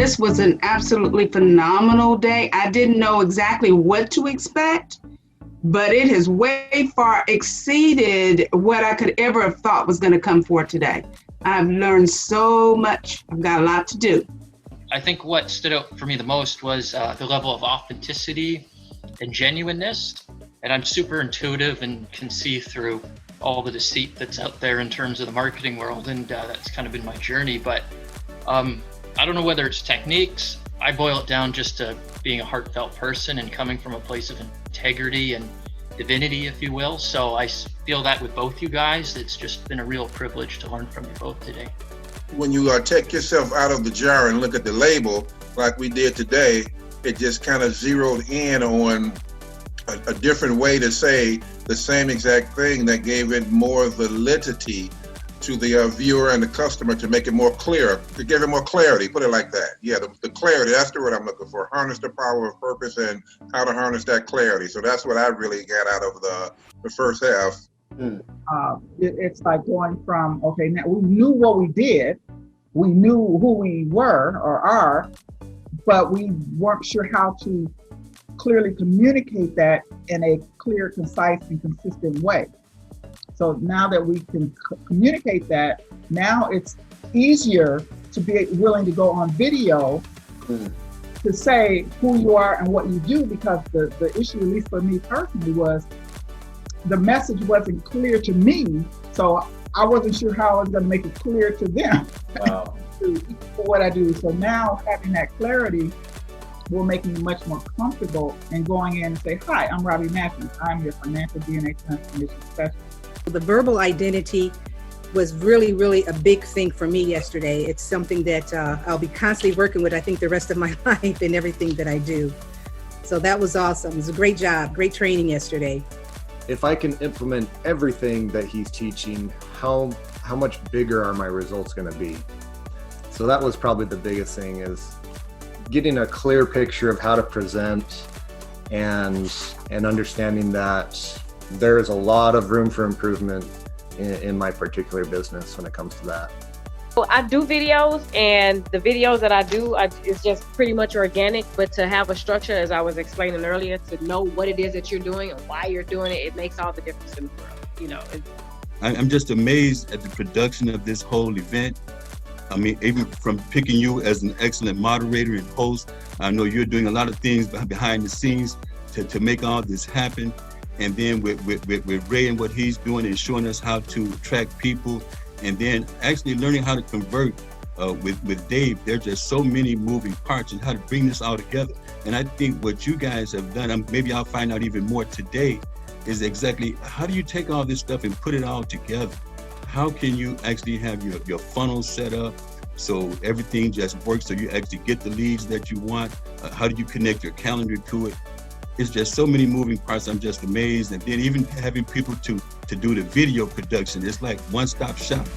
This was an absolutely phenomenal day. I didn't know exactly what to expect, but it has way far exceeded what I could ever have thought was going to come forth today. I've learned so much. I've got a lot to do. I think what stood out for me the most was the level of authenticity and genuineness. And I'm super intuitive and can see through all the deceit that's out there in terms of the marketing world. And that's kind of been my journey. But I don't know whether it's techniques. I boil it down just to being a heartfelt person and coming from a place of integrity and divinity, if you will. So I feel that with both you guys. It's just been a real privilege to learn from you both today. When you take yourself out of the jar and look at the label, like we did today, it just kind of zeroed in on a different way to say the same exact thing that gave it more validity to the viewer and the customer, to make it more clear, to give it more clarity, put it like that. Yeah, the clarity, that's the word I'm looking for. Harness the power of purpose and how to harness that clarity. So that's what I really got out of the first half. It's like going from, okay, now we knew what we did, we knew who we were or are, but we weren't sure how to clearly communicate that in a clear, concise, and consistent way. So now that we can communicate that, now it's easier to be willing to go on video to say who you are and what you do, because the issue, at least for me personally, was the message wasn't clear to me, so I wasn't sure how I was going to make it clear to them. Wow. For what I do. So now having that clarity will make me much more comfortable in going in and say, hi, I'm Robbie Matthews. I'm your financial DNA transformation specialist. The verbal identity was really, really a big thing for me yesterday. It's something that I'll be constantly working with, I think, the rest of my life in everything that I do. So that was awesome. It was a great job, great training yesterday. If I can implement everything that he's teaching, how much bigger are my results going to be? So that was probably the biggest thing, is getting a clear picture of how to present and understanding that there's a lot of room for improvement in my particular business when it comes to that. Well, I do videos, and the videos that I do, it's just pretty much organic, but to have a structure, as I was explaining earlier, to know what it is that you're doing and why you're doing it, it makes all the difference in the world. You know, I'm just amazed at the production of this whole event. I mean, even from picking you as an excellent moderator and host, I know you're doing a lot of things behind the scenes to make all this happen. And then with Ray and what he's doing and showing us how to attract people, and then actually learning how to convert with Dave. There's just so many moving parts and how to bring this all together. And I think what you guys have done, maybe I'll find out even more today, is exactly how do you take all this stuff and put it all together? How can you actually have your funnel set up so everything just works, so you actually get the leads that you want? How do you connect your calendar to it? It's just so many moving parts. I'm just amazed. And then even having people to do the video production, it's like one-stop shopping.